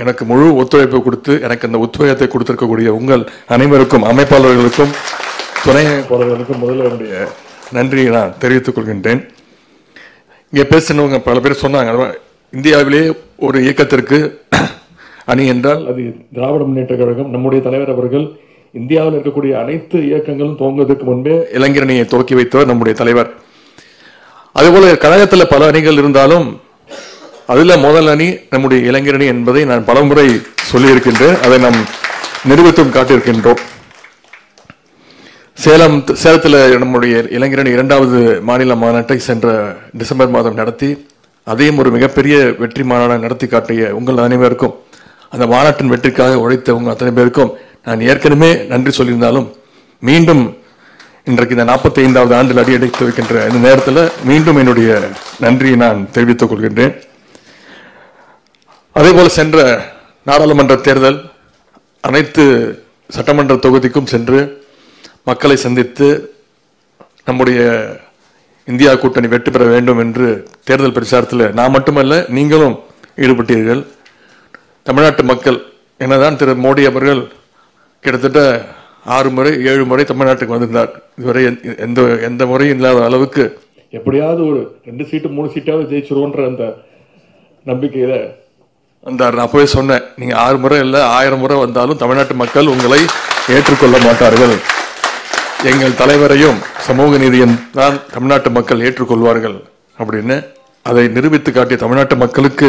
எனக்கு முழு ஒத்துழைப்பு கொடுத்து எனக்கு அந்த உத்வேகத்தை கொடுத்திருக்கக்கூடிய உங்கள் அனைவருக்கும், அமைப்பாளர்களுக்கும், துணை அமைப்பாளர்களுக்கும் முதல்ல என்னுடைய நன்றியை நான் தெரிவித்துக் கொள்கின்றேன். இங்கே பேசினவங்க பல பேர் சொன்னாங்க, இந்தியாவிலே ஒரு இயக்கத்திற்கு அணி என்றால் அது திராவிட முன்னேற்ற கழகம். நம்முடைய தலைவர் அவர்கள் இந்தியாவில் இருக்கக்கூடிய அனைத்து இயக்கங்களும் துவங்குவதற்கு முன்பே இளைஞரணியை துவக்கி வைத்தவர் நம்முடைய தலைவர். அதுபோல கழகத்தில் பல அணிகள் இருந்தாலும் அதுல முதல் அணி நம்முடைய இளைஞரணி என்பதை நான் பலமுறை சொல்லியிருக்கின்றேன். அதை நாம் நிரூபித்தும் காட்டியிருக்கின்றோம். சேலத்தில் நம்முடைய இளைஞரணி 2வது மாநில மாநாட்டை சென்ற டிசம்பர் மாதம் நடத்தி அதையும் ஒரு மிகப்பெரிய வெற்றி மாநாடு நடத்தி காட்டிய உங்கள் அனைவருக்கும், அந்த மாநாட்டின் வெற்றிக்காக உழைத்த உங்கள் அத்தனை பேருக்கும் நான் ஏற்கனவே நன்றி சொல்லியிருந்தாலும் மீண்டும் இன்றைக்கு இந்த 45வது ஆண்டில் அடி எடுத்து வைக்கின்ற இந்த நேரத்தில் மீண்டும் என்னுடைய நன்றியை நான் தெரிவித்துக் கொள்கின்றேன். அதேபோல சென்ற நாடாளுமன்ற தேர்தல் அனைத்து சட்டமன்ற தொகுதிக்கும் சென்று மக்களை சந்தித்து நம்முடைய இந்தியா கூட்டணி வெற்றி பெற வேண்டும் என்று தேர்தல் பிரச்சாரத்தில் நான் மட்டுமல்ல நீங்களும் ஈடுபட்டீர்கள். தமிழ்நாட்டு மக்கள் என்னதான் திரு மோடி அவர்கள் கிட்டத்தட்ட 6 முறை 7 முறை தமிழ்நாட்டுக்கு வந்திருந்தார். இதுவரை எந்த முறையும் இல்லாத அளவுக்கு எப்படியாவது ஒரு 2 சீட்டு 3 சீட்டாவது ஜெயிச்சிருவோன்ற அந்த நம்பிக்கையில வந்தார். நான் போய் சொன்னேன், நீங்க 6 முறை இல்லை 1000 முறை வந்தாலும் தமிழ்நாட்டு மக்கள் உங்களை ஏற்றுக்கொள்ள மாட்டார்கள். எங்கள் தலைவரையும் சமூக நீதியும் தான் தமிழ்நாட்டு மக்கள் ஏற்றுக்கொள்வார்கள் அப்படின்னு அதை நிரூபித்து காட்டிய தமிழ்நாட்டு மக்களுக்கு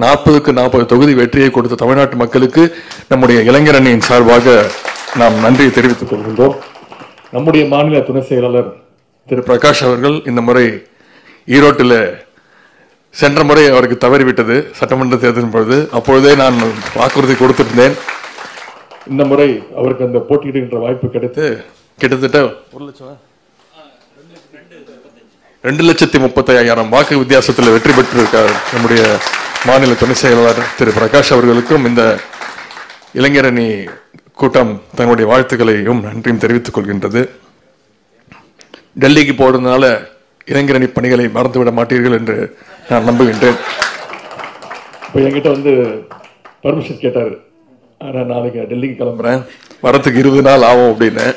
40க்கு 40 தொகுதி வெற்றியை கொடுத்த தமிழ்நாட்டு மக்களுக்கு நம்முடைய இளைஞரணியின் சார்பாக நாம் நன்றியை தெரிவித்துக் கொள்கின்றோம். நம்முடைய மாநில துணை செயலாளர் திரு பிரகாஷ் அவர்கள் இந்த முறை ஈரோட்டில் சென்ற முறை அவருக்கு தவறிவிட்டது சட்டமன்ற தேர்தலின் பொழுது. அப்பொழுதே நான் வாக்குறுதி கொடுத்திருந்தேன். இந்த முறை அவருக்கு அந்த போட்டியிடுகின்ற வாய்ப்பு கிடைத்து கிட்டத்தட்ட 2,35,000 வாக்கு வித்தியாசத்தில் வெற்றி பெற்றிருக்கார் நம்முடைய மாநில துணை செயலாளர் திரு பிரகாஷ் அவர்களுக்கும் இந்த இளைஞரணி கூட்டம் தன்னுடைய வாழ்த்துக்களையும் நன்றியும் தெரிவித்துக் கொள்கின்றது. டெல்லிக்கு போறதுனால இளைஞரணி பணிகளை மறந்துவிட மாட்டீர்கள் என்று நான் நம்புகின்றேன். இப்போ என்கிட்ட வந்து பர்மிஷன் கேட்டார், ஆனால் நாளைக்கு டெல்லிக்கு கிளம்புறேன், வரத்துக்கு 20 நாள் ஆகும் அப்படின்னு.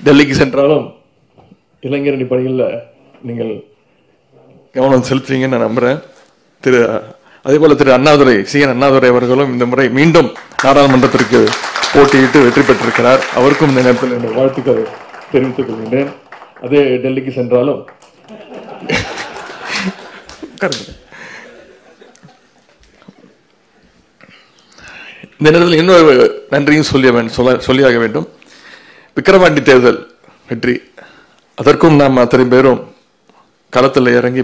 டெல்லிக்கு சென்றாலும் இளைஞரணி பணிகளில் நீங்கள் கவனம் செலுத்துவீங்கன்னு நான் நம்புறேன். அதே போல திரு அண்ணாதுரை CN அண்ணாதுரை அவர்களும் இந்த முறை மீண்டும் நாடாளுமன்றத்திற்கு போட்டியிட்டு வெற்றி பெற்றிருக்கிறார். அவருக்கும் இந்த நேரத்தில் என்னுடைய வாழ்த்துக்களை தெரிவித்துக் கொள்கின்றேன். அதே டெல்லிக்கு சென்றாலும் இந்த நேரத்தில் இன்னொரு நன்றியும் சொல்லியாக வேண்டும். விக்கிரவாண்டி தேர்தல் வெற்றி, அதற்கும் நாம் அத்தனை பேரும் களத்தில் இறங்கி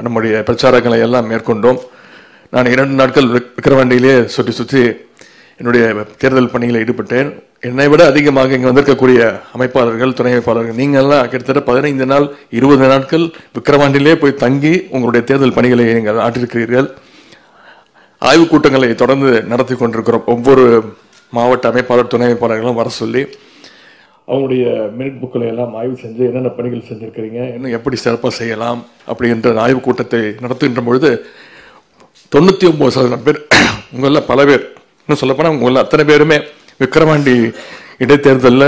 நம்முடைய பிரச்சாரங்களை எல்லாம் மேற்கொண்டோம். நான் 2 நாட்கள் விக்கிரவாண்டியிலே சுற்றி என்னுடைய தேர்தல் பணிகளை ஈடுபட்டேன். என்னை விட அதிகமாக இங்கே வந்திருக்கக்கூடிய அமைப்பாளர்கள், துணை அமைப்பாளர்கள், நீங்கள்லாம் கிட்டத்தட்ட 15 நாள் 20 நாட்கள் விக்கிரவாண்டியிலே போய் தங்கி உங்களுடைய தேர்தல் பணிகளை நீங்கள் ஆற்றிருக்கிறீர்கள். ஆய்வுக் கூட்டங்களை தொடர்ந்து நடத்தி கொண்டிருக்கிறோம். ஒவ்வொரு மாவட்ட அமைப்பாளர், துணை அமைப்பாளர்களும் வர சொல்லி அவங்களுடைய மினிட் புக்களை எல்லாம் ஆய்வு செஞ்சு என்னென்ன பணிகள் செஞ்சுருக்கிறீங்க, இன்னும் எப்படி சிறப்பாக செய்யலாம் அப்படின்ற ஆய்வுக் கூட்டத்தை நடத்துகின்ற பொழுது 99% பேர், உங்களில் பல பேர், இன்னும் சொல்லப்போனால் உங்களில் அத்தனை பேருமே விக்கிரவாண்டி இடைத்தேர்தலில்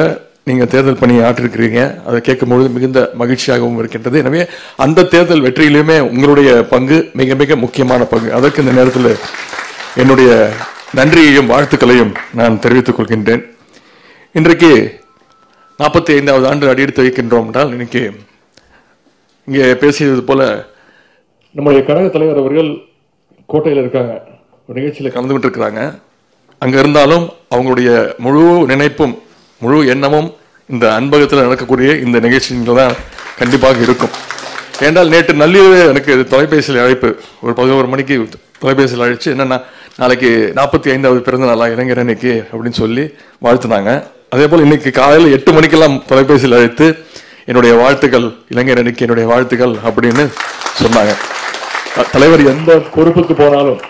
நீங்கள் தேர்தல் பணியை ஆற்றிருக்கிறீங்க. அதை கேட்கும்பொழுது மிகுந்த மகிழ்ச்சியாகவும் இருக்கின்றது. எனவே அந்த தேர்தல் வெற்றியிலுமே உங்களுடைய பங்கு மிக மிக முக்கியமான பங்கு. அதற்கு இந்த நேரத்தில் என்னுடைய நன்றியையும் வாழ்த்துக்களையும் நான் தெரிவித்துக் கொள்கின்றேன். இன்றைக்கு 45வது ஆண்டு அடியெடுத்து வைக்கின்றோம் என்றால், இன்னைக்கு இங்கே பேசியது போல நம்முடைய கழக தலைவர் அவர்கள் கோட்டையில் இருக்காங்க, ஒரு நிகழ்ச்சியில் கலந்துகிட்டு இருக்கிறாங்க. அங்கே இருந்தாலும் அவங்களுடைய முழு நினைப்பும் முழு எண்ணமும் இந்த அன்பகத்தில் நடக்கக்கூடிய இந்த நிகழ்ச்சிகள் தான் கண்டிப்பாக இருக்கும். ஏன்றால் நேற்று நள்ளிரவு எனக்கு தொலைபேசியில் அழைப்பு, ஒரு 11 மணிக்கு தொலைபேசியில் அழைச்சு, என்னென்னா நாளைக்கு 45வது பிறந்த நாளா இளைஞரணிக்கு அப்படின்னு சொல்லி வாழ்த்துனாங்க. அதே போல் இன்னைக்கு காலையில் 8 மணிக்கெல்லாம் தொலைபேசியில் அழைத்து என்னுடைய வாழ்த்துக்கள், இளைஞரணிக்கு என்னுடைய வாழ்த்துக்கள் அப்படின்னு சொன்னாங்க. தலைவர் எந்த பொறுப்புக்கு போனாலும்,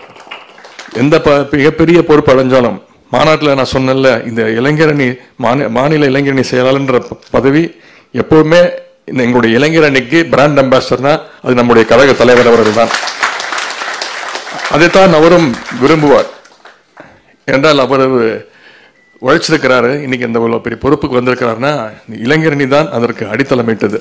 எந்த மிகப்பெரிய பொறுப்பு அடைஞ்சாலும், மாநாட்டில் நான் சொன்னேன்ல, இந்த இளைஞரணி மாநில இளைஞரணி செயலாளர்ன்ற பதவி எப்பவுமே இந்த எங்களுடைய இளைஞரணிக்கு பிராண்ட் அம்பாசிடர்னா அது நம்முடைய கழக தலைவர் அவர்கள் தான். அதைத்தான் அவரும் விரும்புவார். என்றால் அவர் உழைச்சிருக்கிறாரு, இன்னைக்கு இந்த பெரிய பொறுப்புக்கு வந்திருக்கிறாருன்னா இளைஞரணி தான் அதற்கு அடித்தளமிட்டது.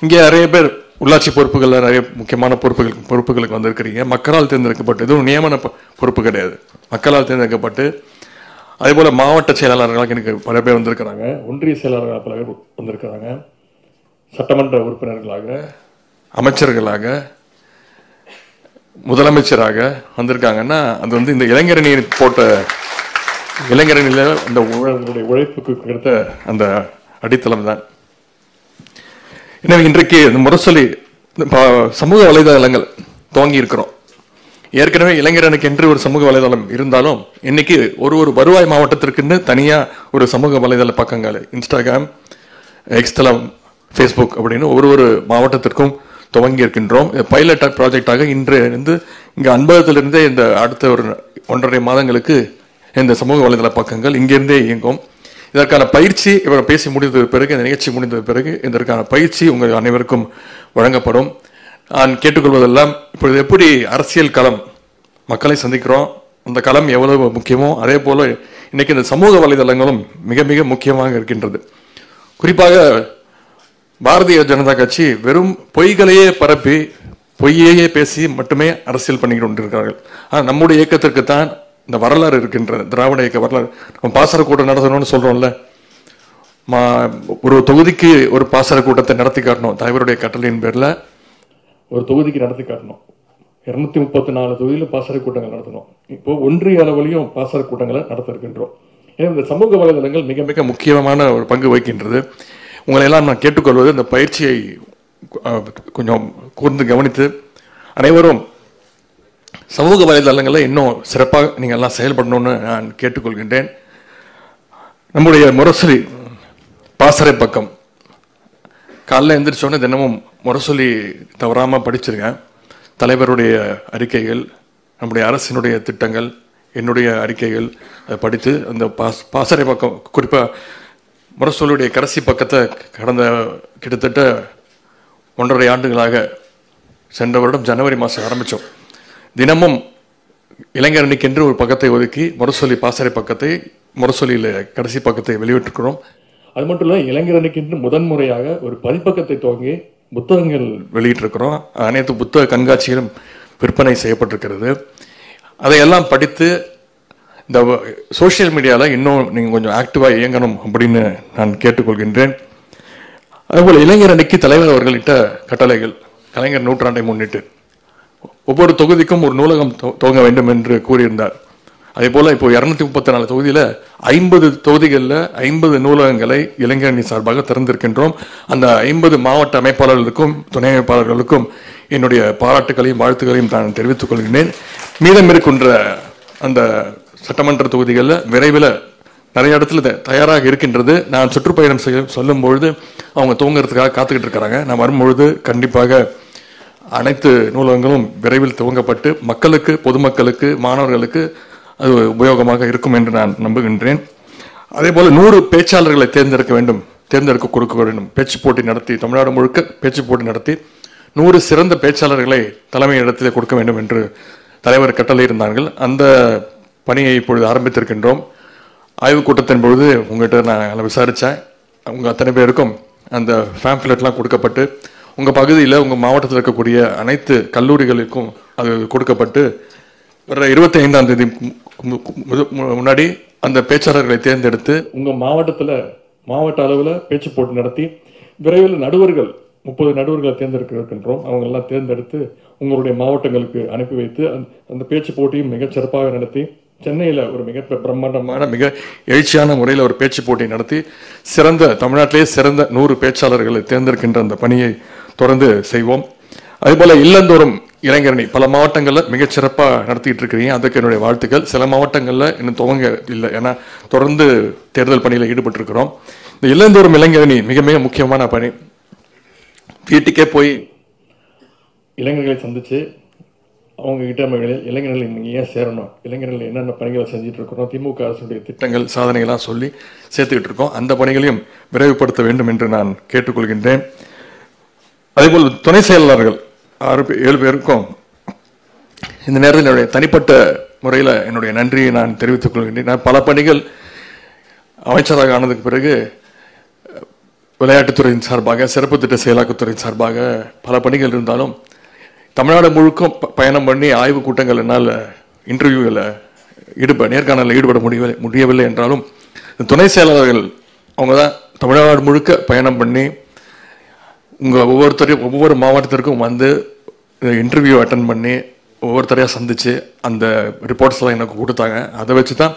இங்கே நிறைய பேர் உள்ளாட்சி பொறுப்புகள்ல நிறைய முக்கியமான பொறுப்புகளுக்கு வந்திருக்கிறீங்க. மக்களால் தேர்ந்தெடுக்கப்பட்டு, எதுவும் நியமன பொறுப்பு கிடையாது, மக்களால் தேர்ந்தெடுக்கப்பட்டு. அதே போல மாவட்ட செயலாளர்களாக எனக்கு பல பேர் வந்திருக்கிறாங்க, ஒன்றிய செயலாளர்களாக பல பேர் வந்திருக்கிறாங்க, சட்டமன்ற உறுப்பினர்களாக, அமைச்சர்களாக, முதலமைச்சராக வந்திருக்காங்கன்னா அது இந்த இளைஞரணி போட்ட இளைஞரணியில அந்த உழைப்புக்கு கிடைத்த அந்த அடித்தளம் தான். எனவே இன்றைக்கு இந்த முரசொலி சமூக வலைதளங்கள் துவங்கி இருக்கிறோம். ஏற்கனவே இளைஞரனுக்கு என்று ஒரு சமூக வலைதளம் இருந்தாலும் இன்னைக்கு ஒரு வருவாய் மாவட்டத்திற்குன்னு தனியா ஒரு சமூக வலைதள பக்கங்கள், இன்ஸ்டாகிராம், எக்ஸ்தலம், ஃபேஸ்புக் அப்படின்னு ஒரு மாவட்டத்திற்கும் துவங்கி இருக்கின்றோம். பைலட் ப்ராஜெக்டாக இன்று இங்க அன்பகத்திலிருந்தே இந்த அடுத்த ஒரு 1.5 மாதங்களுக்கு இந்த சமூக வலைதள பக்கங்கள் இங்கிருந்தே இயங்கும். இதற்கான பயிற்சி இவர் பேசி முடிந்த பிறகு, இந்த நிகழ்ச்சி முடிந்த பிறகு இதற்கான பயிற்சி உங்கள் அனைவருக்கும் வழங்கப்படும். நான் கேட்டுக்கொள்வதெல்லாம், இப்பொழுது எப்படி அரசியல் களம் மக்களை சந்திக்கிறோம், அந்த களம் எவ்வளவு முக்கியமோ அதே போல இன்னைக்கு இந்த சமூக வலைதளங்களும் மிக மிக முக்கியமாக இருக்கின்றது. குறிப்பாக பாரதிய ஜனதா கட்சி வெறும் பொய்களையே பரப்பி பொய்யையே பேசி மட்டுமே அரசியல் பண்ணிக்கிட்டு கொண்டிருக்கிறார்கள். ஆனால் நம்முடைய இயக்கத்திற்கு தான் இந்த வரலாறு இருக்கின்றது, திராவிட இயக்க வரலாறு. நம்ம பாசற கூட்டம் நடத்தணும்னு சொல்றோம்ல, ஒரு தொகுதிக்கு ஒரு பாசற கூட்டத்தை நடத்தி காட்டணும், தலைவருடைய கட்டளையின் பேர்ல ஒரு தொகுதிக்கு நடத்தி காட்டணும். 234 தொகுதியில் பாசற கூட்டங்கள் நடத்தணும். இப்போ ஒன்றிய அளவிலையும் பாசற கூட்டங்களை நடத்த இருக்கின்றோம். ஏன்னா இந்த சமூக வலைதளங்கள் மிக மிக முக்கியமான ஒரு பங்கு வகிக்கின்றது. உங்களை எல்லாம் நான் கேட்டுக்கொள்வது, இந்த பயிற்சியை கொஞ்சம் கூர்ந்து கவனித்து அனைவரும் சமூக வலைதளங்களில் இன்னும் சிறப்பாக நீங்கள் எல்லாம் செயல்படணும்னு நான் கேட்டுக்கொள்கின்றேன். நம்முடைய முரசொலி பாசறை பக்கம் காலைல எந்திரிச்சோன்னே தினமும் முரசொலி தவறாமல் படிச்சிருக்கேன். தலைவருடைய அறிக்கைகள், நம்முடைய அரசினுடைய திட்டங்கள், என்னுடைய அறிக்கைகள் அதை படித்து அந்த பாசறை பக்கம், குறிப்பாக முரசொலியுடைய கடைசி பக்கத்தை கடந்த கிட்டத்தட்ட 1.5 ஆண்டுகளாக சென்ற வருடம் ஜனவரி மாதம் ஆரம்பித்தோம். தினமும் இளைஞரணிக்கென்று ஒரு பக்கத்தை ஒதுக்கி முரசொலி பாசறை பக்கத்தை, முரசொலியில் கடைசி பக்கத்தை வெளியிட்டிருக்கிறோம். அது மட்டும் இல்லை, இளைஞரணிக்கென்று முதன்முறையாக ஒரு பதிப்பக்கத்தை துவங்கி புத்தகங்கள் வெளியிட்டிருக்கிறோம். அனைத்து புத்தக கண்காட்சிகளும் விற்பனை செய்யப்பட்டிருக்கிறது. அதையெல்லாம் படித்து இந்த சோசியல் மீடியாவில் இன்னும் நீங்கள் கொஞ்சம் ஆக்டிவாக இயங்கணும் அப்படின்னு நான் கேட்டுக்கொள்கின்றேன். அதுபோல் இளைஞரணிக்கு தலைவர் அவர்களிட்ட கட்டளைகள், கலைஞர் நூற்றாண்டை முன்னிட்டு ஒவ்வொரு தொகுதிக்கும் ஒரு நூலகம் துவங்க வேண்டும் என்று கூறியிருந்தார். அதே போல இப்போ 234 தொகுதியில் 50 தொகுதிகளில் 50 நூலகங்களை இளைஞரணி சார்பாக திறந்திருக்கின்றோம். அந்த 50 மாவட்ட அமைப்பாளர்களுக்கும் துணை அமைப்பாளர்களுக்கும் என்னுடைய பாராட்டுகளையும் வாழ்த்துக்களையும் நான் தெரிவித்துக் கொள்கிறேன். மீதம் இருக்கின்ற அந்த சட்டமன்ற தொகுதிகளில் விரைவில் நிறைய இடத்துல தயாராக இருக்கின்றது. நான் சுற்றுப்பயணம் சொல்லும் பொழுது அவங்க துவங்கிறதுக்காக காத்துக்கிட்டு இருக்கிறாங்க. நான் வரும்பொழுது கண்டிப்பாக அனைத்து நூலகங்களும் விரைவில் துவங்கப்பட்டு மக்களுக்கு, பொதுமக்களுக்கு, மாணவர்களுக்கு அது உபயோகமாக இருக்கும் என்று நான் நம்புகின்றேன். அதே போல 100 பேச்சாளர்களை தேர்ந்தெடுக்க கொடுக்க வேண்டும். பேச்சு போட்டி நடத்தி, தமிழ்நாடு முழுக்க பேச்சு போட்டி நடத்தி 100 சிறந்த பேச்சாளர்களை தலைமை இடத்திலே கொடுக்க வேண்டும் என்று தலைவர் கட்டளை இருந்தார்கள். அந்த பணியை இப்பொழுது ஆரம்பித்திருக்கின்றோம். ஆய்வுக் கூட்டத்தின் பொழுது உங்கள்கிட்ட நான் விசாரித்தேன். உங்கள் அத்தனை பேருக்கும் அந்த ஃபேம்ப்ளெட்லாம் கொடுக்கப்பட்டு, உங்கள் பகுதியில், உங்கள் மாவட்டத்தில் இருக்கக்கூடிய அனைத்து கல்லூரிகளுக்கும் அது கொடுக்கப்பட்டு, வர 25ஆம் தேதி முன்னாடி அந்த பேச்சாளர்களை தேர்ந்தெடுத்து உங்கள் மாவட்ட அளவில் பேச்சு போட்டி நடத்தி விரைவில் 30 நடுவர்களை தேர்ந்தெடுக்கின்றோம். அவங்க எல்லாம் தேர்ந்தெடுத்து உங்களுடைய மாவட்டங்களுக்கு அனுப்பி வைத்து அந்த பேச்சு போட்டியும் மிகச் சிறப்பாக நடத்தி, சென்னையில் ஒரு மிக பிரம்மாண்டமான மிக எழுச்சியான முறையில் ஒரு பேச்சு போட்டி நடத்தி தமிழ்நாட்டிலே சிறந்த 100 பேச்சாளர்களை தேர்ந்தெடுக்கின்ற அந்த பணியை தொடர்ந்து செய்வோம். அதேபோல இல்லந்தோறும் இளைஞரணி பல மாவட்டங்களில் மிகச் சிறப்பாக நடத்திட்டு இருக்கிறீங்க. அதுக்கு என்னுடைய வாழ்த்துக்கள். சில மாவட்டங்களில் இன்னும் துவங்க இல்லை, ஏன்னா தொடர்ந்து தேர்தல் பணியில் ஈடுபட்டிருக்கிறோம். இந்த இல்லந்தோறும் இளைஞரணி மிக மிக முக்கியமான பணி. வீட்டுக்கே போய் இளைஞர்களை சந்திச்சு அவங்க கிட்ட இளைஞர்கள் நீங்கள் ஏன் சேரணும், இளைஞர்கள் என்னென்ன பணிகளை செஞ்சுட்டு இருக்கிறோம், திமுக அரசுடைய திட்டங்கள், சாதனைகளாக சொல்லி சேர்த்துக்கிட்டு இருக்கோம். அந்த பணிகளையும் விரைவுபடுத்த வேண்டும் என்று நான் கேட்டுக்கொள்கின்றேன். அதேபோல் துணை செயலாளர்கள் 6-7 பேருக்கும் இந்த நேரத்தில் என்னுடைய தனிப்பட்ட முறையில் என்னுடைய நன்றியை நான் தெரிவித்துக் கொள்கின்றேன். நான் பல பணிகள் அமைச்சராக ஆனதுக்கு பிறகு விளையாட்டுத்துறையின் சார்பாக, சிறப்பு திட்ட செயலாக்கத்துறையின் சார்பாக பல பணிகள் இருந்தாலும் தமிழ்நாடு முழுக்கும் பயணம் பண்ணி ஆய்வு கூட்டங்கள் என்னால் இன்டர்வியூவில் நேர்காணலில் ஈடுபட முடியவில்லை என்றாலும் துணை செயலாளர்கள் அவங்க தான் தமிழ்நாடு முழுக்க பயணம் பண்ணி உங்கள் ஒவ்வொரு மாவட்டத்திற்கும் வந்து இன்டர்வியூ அட்டன் பண்ணி ஒவ்வொருத்தரையாக சந்தித்து அந்த ரிப்போர்ட்ஸ்லாம் எனக்கு கொடுத்தாங்க. அதை வச்சு தான்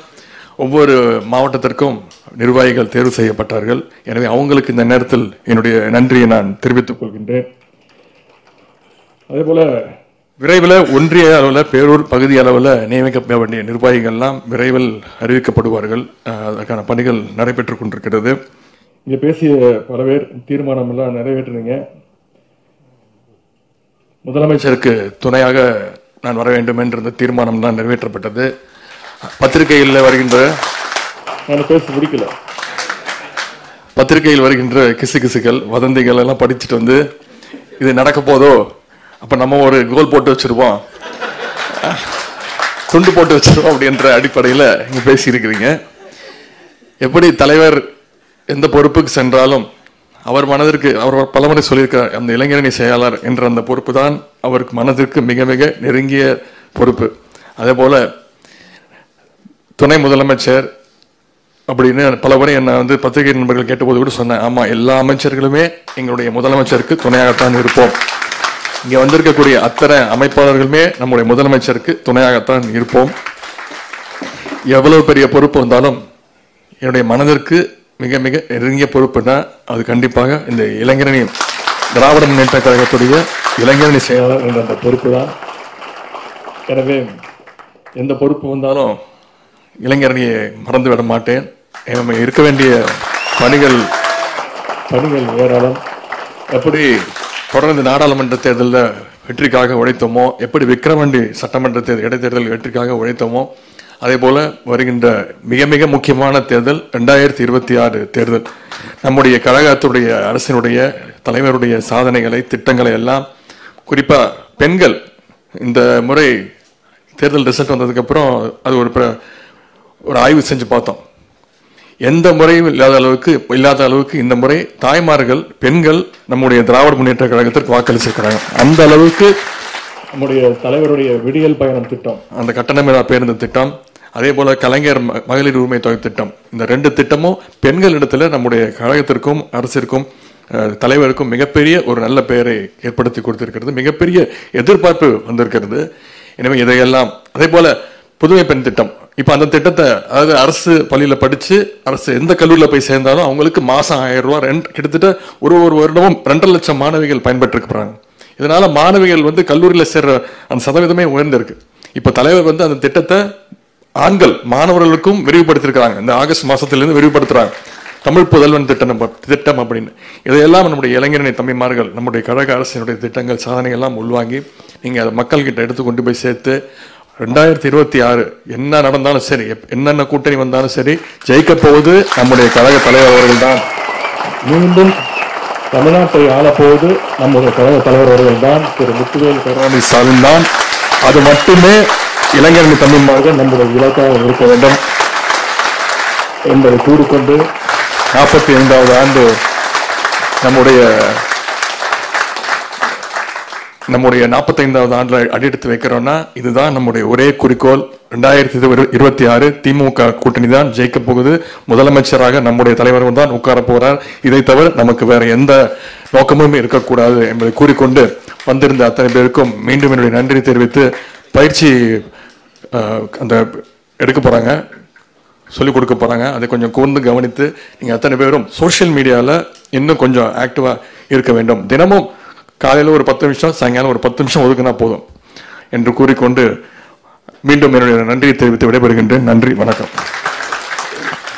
ஒவ்வொரு மாவட்டத்திற்கும் நிர்வாகிகள் தேர்வு செய்யப்பட்டார்கள். எனவே அவங்களுக்கு இந்த நேரத்தில் என்னுடைய நன்றியை நான் தெரிவித்துக் கொள்கின்றேன். அதே போல் விரைவில் ஒன்றிய அளவில், பேரூர் பகுதி அளவில் நியமிக்கப்பட வேண்டிய நிர்வாகிகள்லாம் விரைவில் அறிவிக்கப்படுவார்கள். அதற்கான பணிகள் நடைபெற்று கொண்டிருக்கிறது. இங்கே பேசிய பல பேர் தீர்மானமெல்லாம் நிறைவேற்றுனீங்க. முதலமைச்சருக்கு துணையாக நான் வர வேண்டும் என்ற இந்த தீர்மானம் தான் நிறைவேற்றப்பட்டது. பத்திரிகையில் வருகின்ற, நான் பேச முடிக்கல, பத்திரிகையில் வருகின்ற கிசுகிசுகள், வதந்திகள் எல்லாம் படிச்சுட்டு வந்து இது நடக்க போதோ, அப்போ நம்ம ஒரு கோல் போட்டு வச்சிருவோம், துண்டு போட்டு வச்சிருவோம் அப்படின்ற அடிப்படையில் இங்கே பேசியிருக்கிறீங்க. எப்படி தலைவர் எந்த பொறுப்புக்கு சென்றாலும் அவர் மனதிற்கு, அவர் பலமுறை சொல்லியிருக்கிறார், அந்த இளைஞரணி செயலாளர் என்ற அந்த பொறுப்பு தான் அவருக்கு மனதிற்கு மிக மிக நெருங்கிய பொறுப்பு. அதே போல துணை முதலமைச்சர் அப்படின்னு பல முறை என்னை வந்து பத்திரிகை நண்பர்கள் கேட்டபோது கூட சொன்னேன், ஆமாம், எல்லா அமைச்சர்களுமே எங்களுடைய முதலமைச்சருக்கு துணையாகத்தான் இருப்போம். இங்கே வந்திருக்கக்கூடிய அத்தனை அமைப்பாளர்களுமே நம்முடைய முதலமைச்சருக்கு துணையாகத்தான் இருப்போம். எவ்வளவு பெரிய பொறுப்பு வந்தாலும் என்னுடைய மனதிற்கு மிக மிக நெருங்கிய பொறுப்புனா அது கண்டிப்பாக இந்த இளைஞரணி, திராவிட முன்னேற்ற கழகத்துடைய இளைஞரணி செயலாளர் என்ற அந்த பொறுப்பு தான். எனவே எந்த பொறுப்பு வந்தாலும் இளைஞரணியை மறந்து விட மாட்டேன். நம்ம இருக்க வேண்டிய பணிகள் ஏராளம். எப்படி தொடர்ந்து நாடாளுமன்ற தேர்தலில் வெற்றிக்காக உழைத்தோமோ, எப்படி விக்கிரவாண்டி சட்டமன்ற இடைத்தேர்தல் வெற்றிக்காக உழைத்தோமோ, அதே போல வருகின்ற மிக மிக முக்கியமான தேர்தல் 2026 தேர்தல், நம்முடைய கழகத்துடைய அரசினுடைய தலைவருடைய சாதனைகளை, திட்டங்களை எல்லாம், குறிப்பா பெண்கள், இந்த முறை தேர்தல் ரிசல்ட் வந்ததுக்கு அப்புறம் அது ஒரு ஆய்வு செஞ்சு பார்த்தோம். எந்த முறையும் இல்லாத அளவுக்கு இந்த முறை தாய்மார்கள், பெண்கள் நம்முடைய திராவிட முன்னேற்ற கழகத்திற்கு வாக்களிச்சிருக்கிறாங்க. அந்த அளவுக்கு நம்முடைய தலைவருடைய விடியல் பயணம் திட்டம், அந்த கட்டணமில்லா பேருந்து திட்டம், அதே போல கலைஞர் மகளிர் உரிமை தொகை திட்டம், இந்த 2 திட்டமும் பெண்களிடத்துல நம்முடைய கழகத்திற்கும் அரசிற்கும் தலைவருக்கும் மிகப்பெரிய ஒரு நல்ல பெயரை ஏற்படுத்தி கொடுத்திருக்கிறது. மிகப்பெரிய எதிர்பார்ப்பு வந்திருக்கிறது. எனவே இதையெல்லாம், அதே போல புதுமை பெண் திட்டம், இப்ப அந்த திட்டத்தை, அதாவது அரசு பள்ளியில படிச்சு அரசு எந்த கல்லூரியில் போய் சேர்ந்தாலும் அவங்களுக்கு மாசம் 1000 ரூபாய், கிட்டத்தட்ட ஒரு வருடமும் 2.5 லட்சம் மாணவிகள் பயன்பெற்றிருக்கிறாங்க. இதனால மாணவிகள் வந்து கல்லூரியில் சேர்ற அந்த சதவீதமே உயர்ந்திருக்கு. இப்ப தலைவர் வந்து அந்த திட்டத்தை ஆண்கள் மாணவர்களுக்கும் விரிவுபடுத்திருக்கிறாங்க. இந்த ஆகஸ்ட் மாசத்திலிருந்து விரிவுபடுத்துறாங்க, தமிழ் புதல்வன் திட்டம் அப்படின்னு. இதையெல்லாம் நம்முடைய இளைஞரணி தம்பிமார்கள், நம்முடைய கழக அரசினுடைய திட்டங்கள், சாதனைகள் எல்லாம் உள்வாங்கி நீங்க அதை மக்கள்கிட்ட எடுத்து கொண்டு போய் சேர்த்து 2026 என்ன நடந்தாலும் சரி, என்னென்ன கூட்டணி வந்தாலும் சரி, ஜெயிக்க போவது நம்முடைய கழக தலைவர் அவர்கள் தான். மீண்டும் தமிழ்நாட்டை ஆளப்போவது நம்முடைய கழக தலைவர் அவர்கள் தான், திரு முத்துவேல் கருணாநிதி ஸ்டாலின் தான். அது மட்டுமே இளைஞரணி தமிழ்மார்கள் நம்முடைய இலக்காக இருக்க வேண்டும் என்பதை கூறிக்கொண்டு 45வது ஆண்டு நம்முடைய 45வது ஆண்டில் அடியெடுத்து வைக்கிறோம்னா இதுதான் நம்முடைய ஒரே குறிக்கோள். 2026 திமுக கூட்டணி தான் ஜெயிக்க போகுது. முதலமைச்சராக நம்முடைய தலைவர் தான் உட்கார போறார். இதை தவிர நமக்கு வேற எந்த நோக்கமும் இருக்கக்கூடாது என்பதை கூறிக்கொண்டு வந்திருந்த அத்தனை பேருக்கும் மீண்டும் என்னுடைய நன்றி தெரிவித்து, பயிற்சி அந்த எடுக்க போறாங்க, சொல்லிக் கொடுக்க போறாங்க, அதை கொஞ்சம் கூர்ந்து கவனித்து நீங்க அத்தனை பேரும் சோசியல் மீடியாவில் இன்னும் கொஞ்சம் ஆக்டிவா இருக்க வேண்டும். தினமும் காலையில் ஒரு 10 நிமிஷம், சாயங்காலம் ஒரு 10 நிமிஷம் ஒதுக்கினா போதும் என்று கூறிக்கொண்டு மீண்டும் என்னுடைய நன்றியை தெரிவித்து விடைபெறுகின்றேன். நன்றி, வணக்கம்.